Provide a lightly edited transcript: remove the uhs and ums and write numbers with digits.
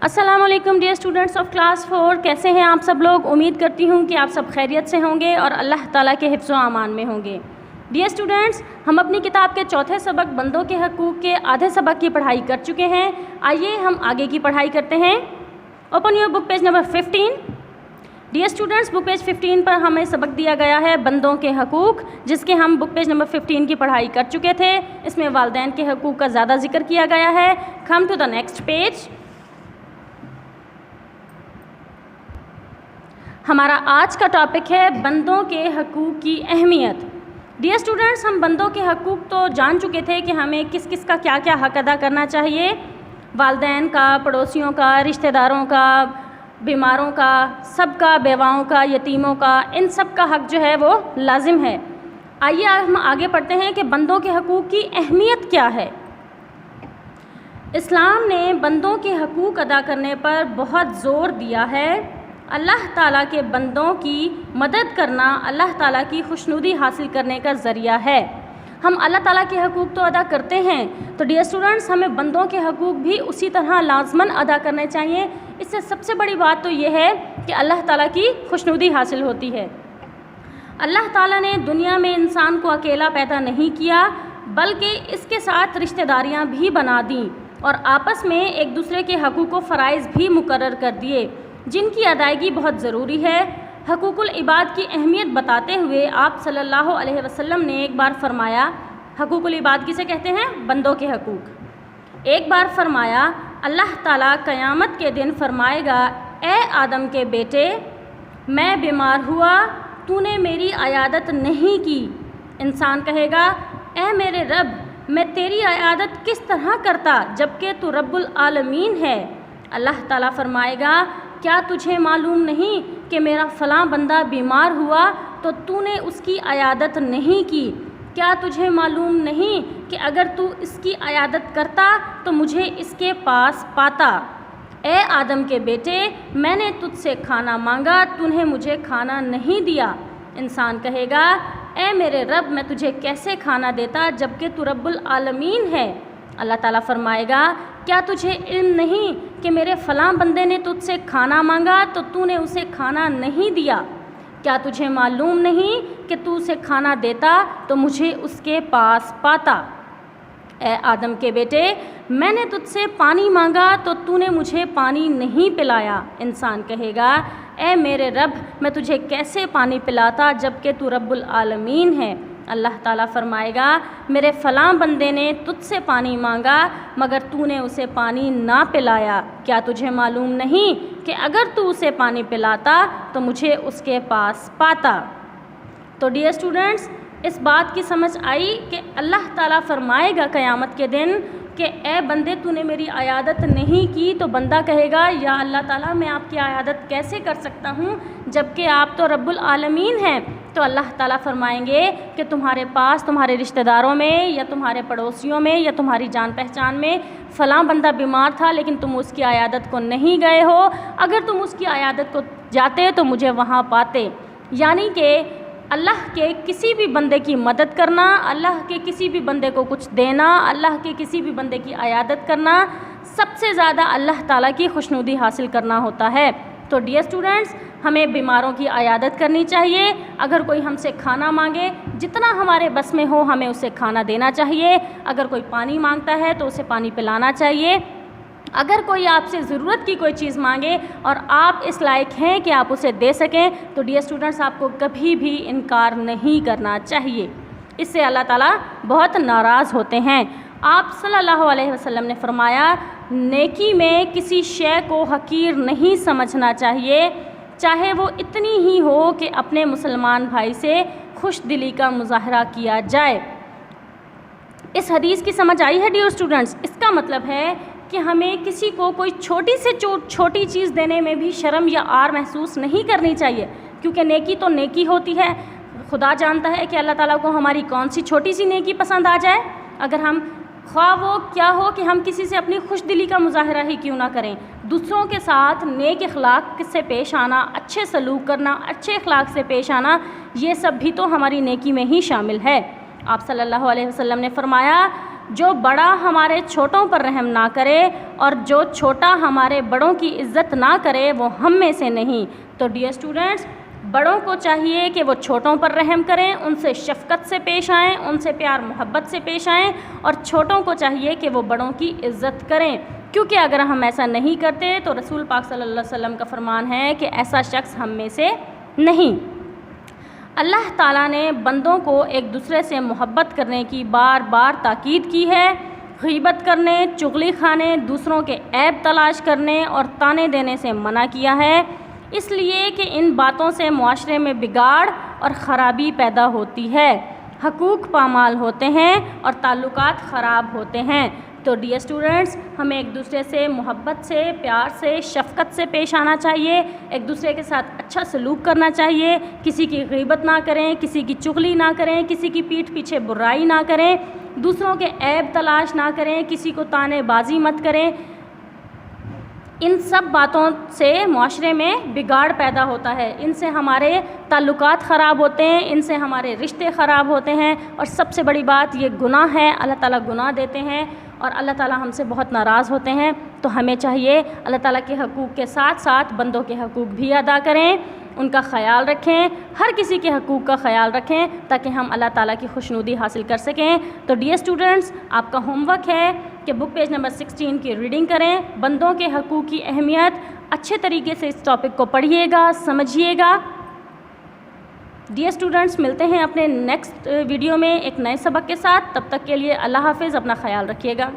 السلام علیکم dear students of class 4، کیسے ہیں آپ سب لوگ؟ امید کرتی ہوں کہ آپ سب خیریت سے ہوں گے اور اللہ تعالیٰ کے حفظ و امان میں ہوں گے۔ ڈیئر اسٹوڈنٹس، ہم اپنی کتاب کے چوتھے سبق بندوں کے حقوق کے آدھے سبق کی پڑھائی کر چکے ہیں۔ آئیے ہم آگے کی پڑھائی کرتے ہیں۔ Open your book page number 15۔ Dear students, book page 15 پر ہمیں سبق دیا گیا ہے بندوں کے حقوق، جس کے ہم بک پیج نمبر 15 کی پڑھائی کر چکے تھے۔ اس میں والدین کے حقوق کا زیادہ ذکر کیا گیا ہے۔ Come to the next page. ہمارا آج کا ٹاپک ہے بندوں کے حقوق کی اہمیت۔ ڈیئر اسٹوڈنٹس، ہم بندوں کے حقوق تو جان چکے تھے کہ ہمیں کس کس کا کیا کیا حق ادا کرنا چاہیے۔ والدین کا، پڑوسیوں کا، رشتہ داروں کا، بیماروں کا، سب کا، بیواؤں کا، یتیموں کا، ان سب کا حق جو ہے وہ لازم ہے۔ آئیے ہم آگے پڑھتے ہیں کہ بندوں کے حقوق کی اہمیت کیا ہے۔ اسلام نے بندوں کے حقوق ادا کرنے پر بہت زور دیا ہے۔ اللہ تعالیٰ کے بندوں کی مدد کرنا اللہ تعالیٰ کی خوشنودی حاصل کرنے کا ذریعہ ہے۔ ہم اللہ تعالیٰ کے حقوق تو ادا کرتے ہیں، تو ڈیئر اسٹوڈنٹس ہمیں بندوں کے حقوق بھی اسی طرح لازماً ادا کرنے چاہیے۔ اس سے سب سے بڑی بات تو یہ ہے کہ اللہ تعالیٰ کی خوشنودی حاصل ہوتی ہے۔ اللہ تعالیٰ نے دنیا میں انسان کو اکیلا پیدا نہیں کیا، بلکہ اس کے ساتھ رشتہ داریاں بھی بنا دیں اور آپس میں ایک دوسرے کے حقوق و فرائض بھی مقرر کر دیے، جن کی ادائیگی بہت ضروری ہے۔ حقوق العباد کی اہمیت بتاتے ہوئے آپ صلی اللہ علیہ وسلم نے ایک بار فرمایا، حقوق العباد کسے کہتے ہیں؟ بندوں کے حقوق۔ ایک بار فرمایا، اللہ تعالیٰ قیامت کے دن فرمائے گا، اے آدم کے بیٹے، میں بیمار ہوا، تو نے میری عیادت نہیں کی۔ انسان کہے گا، اے میرے رب، میں تیری عیادت کس طرح کرتا جبکہ تو رب العالمین ہے؟ اللہ تعالیٰ فرمائے گا، کیا تجھے معلوم نہیں کہ میرا فلاں بندہ بیمار ہوا تو نے اس کی عیادت نہیں کی؟ کیا تجھے معلوم نہیں کہ اگر تو اس کی عیادت کرتا تو مجھے اس کے پاس پاتا؟ اے آدم کے بیٹے، میں نے تجھ سے کھانا مانگا، نے مجھے کھانا نہیں دیا۔ انسان کہے گا، اے میرے رب، میں تجھے کیسے کھانا دیتا جبکہ تو رب العالمین ہے؟ اللہ تعالیٰ فرمائے گا، کیا تجھے علم نہیں کہ میرے فلاں بندے نے تجھ سے کھانا مانگا تو نے اسے کھانا نہیں دیا؟ کیا تجھے معلوم نہیں کہ تو اسے کھانا دیتا تو مجھے اس کے پاس پاتا؟ اے آدم کے بیٹے، میں نے تجھ سے پانی مانگا تو نے مجھے پانی نہیں پلایا۔ انسان کہے گا، اے میرے رب، میں تجھے کیسے پانی پلاتا جبکہ تو رب العالمین ہے؟ اللہ تعالیٰ فرمائے گا، میرے فلاں بندے نے تجھ سے پانی مانگا مگر تو نے اسے پانی نہ پلایا۔ کیا تجھے معلوم نہیں کہ اگر تو اسے پانی پلاتا تو مجھے اس کے پاس پاتا؟ تو ڈیئر اسٹوڈنٹس، اس بات کی سمجھ آئی کہ اللہ تعالیٰ فرمائے گا قیامت کے دن کہ اے بندے، تو نے میری عیادت نہیں کی، تو بندہ کہے گا، یا اللہ تعالیٰ، میں آپ کی عیادت کیسے کر سکتا ہوں جبکہ آپ تو رب العالمین ہیں؟ تو اللہ تعالیٰ فرمائیں گے کہ تمہارے پاس، تمہارے رشتہ داروں میں یا تمہارے پڑوسیوں میں یا تمہاری جان پہچان میں فلاں بندہ بیمار تھا لیکن تم اس کی عیادت کو نہیں گئے ہو، اگر تم اس کی عیادت کو جاتے تو مجھے وہاں پاتے۔ یعنی کہ اللہ کے کسی بھی بندے کی مدد کرنا، اللہ کے کسی بھی بندے کو کچھ دینا، اللہ کے کسی بھی بندے کی عیادت کرنا، سب سے زیادہ اللہ تعالیٰ کی خوشنودی حاصل کرنا ہوتا ہے۔ تو ڈیئر اسٹوڈنٹس، ہمیں بیماروں کی عیادت کرنی چاہیے۔ اگر کوئی ہم سے کھانا مانگے، جتنا ہمارے بس میں ہو ہمیں اسے کھانا دینا چاہیے۔ اگر کوئی پانی مانگتا ہے تو اسے پانی پلانا چاہیے۔ اگر کوئی آپ سے ضرورت کی کوئی چیز مانگے اور آپ اس لائق ہیں کہ آپ اسے دے سکیں تو ڈیئر اسٹوڈنٹس، آپ کو کبھی بھی انکار نہیں کرنا چاہیے۔ اس سے اللہ تعالیٰ بہت ناراض ہوتے ہیں۔ آپ صلی اللہ علیہ وسلم نے فرمایا، نیکی میں کسی شے کو حقیر نہیں سمجھنا چاہیے، چاہے وہ اتنی ہی ہو کہ اپنے مسلمان بھائی سے خوش دلی کا مظاہرہ کیا جائے۔ اس حدیث کی سمجھ آئی ہے ڈیئر اسٹوڈنٹس؟ اس کا مطلب ہے کہ ہمیں کسی کو کوئی چھوٹی سے چھوٹی چیز دینے میں بھی شرم یا عار محسوس نہیں کرنی چاہیے، کیونکہ نیکی تو نیکی ہوتی ہے۔ خدا جانتا ہے کہ اللہ تعالیٰ کو ہماری کون سی چھوٹی سی نیکی پسند آ جائے۔ اگر ہم خواہ وہ کیا ہو کہ ہم کسی سے اپنی خوش دلی کا مظاہرہ ہی کیوں نہ کریں، دوسروں کے ساتھ نیک اخلاق سے پیش آنا، اچھے سلوک کرنا، اچھے اخلاق سے پیش آنا، یہ سب بھی تو ہماری نیکی میں ہی شامل ہے۔ آپ صلی اللہ علیہ وسلم نے فرمایا، جو بڑا ہمارے چھوٹوں پر رحم نہ کرے اور جو چھوٹا ہمارے بڑوں کی عزت نہ کرے وہ ہم میں سے نہیں۔ تو ڈیئر اسٹوڈنٹس، بڑوں کو چاہیے کہ وہ چھوٹوں پر رحم کریں، ان سے شفقت سے پیش آئیں، ان سے پیار محبت سے پیش آئیں، اور چھوٹوں کو چاہیے کہ وہ بڑوں کی عزت کریں، کیونکہ اگر ہم ایسا نہیں کرتے تو رسول پاک صلی اللہ علیہ وسلم کا فرمان ہے کہ ایسا شخص ہم میں سے نہیں۔ اللہ تعالیٰ نے بندوں کو ایک دوسرے سے محبت کرنے کی بار بار تاکید کی ہے۔ غیبت کرنے، چغلی کھانے، دوسروں کے عیب تلاش کرنے اور طعنے دینے سے منع کیا ہے، اس لیے کہ ان باتوں سے معاشرے میں بگاڑ اور خرابی پیدا ہوتی ہے، حقوق پامال ہوتے ہیں اور تعلقات خراب ہوتے ہیں۔ تو ڈیئر اسٹوڈنٹس، ہمیں ایک دوسرے سے محبت سے، پیار سے، شفقت سے پیش آنا چاہیے، ایک دوسرے کے ساتھ اچھا سلوک کرنا چاہیے، کسی کی غیبت نہ کریں، کسی کی چغلی نہ کریں، کسی کی پیٹھ پیچھے برائی نہ کریں، دوسروں کے عیب تلاش نہ کریں، کسی کو طعنے بازی مت کریں۔ ان سب باتوں سے معاشرے میں بگاڑ پیدا ہوتا ہے، ان سے ہمارے تعلقات خراب ہوتے ہیں، ان سے ہمارے رشتے خراب ہوتے ہیں، اور سب سے بڑی بات یہ گناہ ہے، اللہ تعالیٰ گناہ دیتے ہیں اور اللہ تعالیٰ ہم سے بہت ناراض ہوتے ہیں۔ تو ہمیں چاہیے اللہ تعالیٰ کے حقوق کے ساتھ ساتھ بندوں کے حقوق بھی ادا کریں، ان کا خیال رکھیں، ہر کسی کے حقوق کا خیال رکھیں تاکہ ہم اللہ تعالیٰ کی خوشنودی حاصل کر سکیں۔ تو ڈیئر اسٹوڈنٹس، آپ کا ہوم ورک ہے کہ بک پیج نمبر 16 کی ریڈنگ کریں، بندوں کے حقوق کی اہمیت، اچھے طریقے سے اس ٹاپک کو پڑھیے گا، سمجھیے گا۔ ڈیئر اسٹوڈنٹس، ملتے ہیں اپنے نیکسٹ ویڈیو میں ایک نئے سبق کے ساتھ، تب تک کے لیے اللہ حافظ، اپنا خیال رکھیے گا۔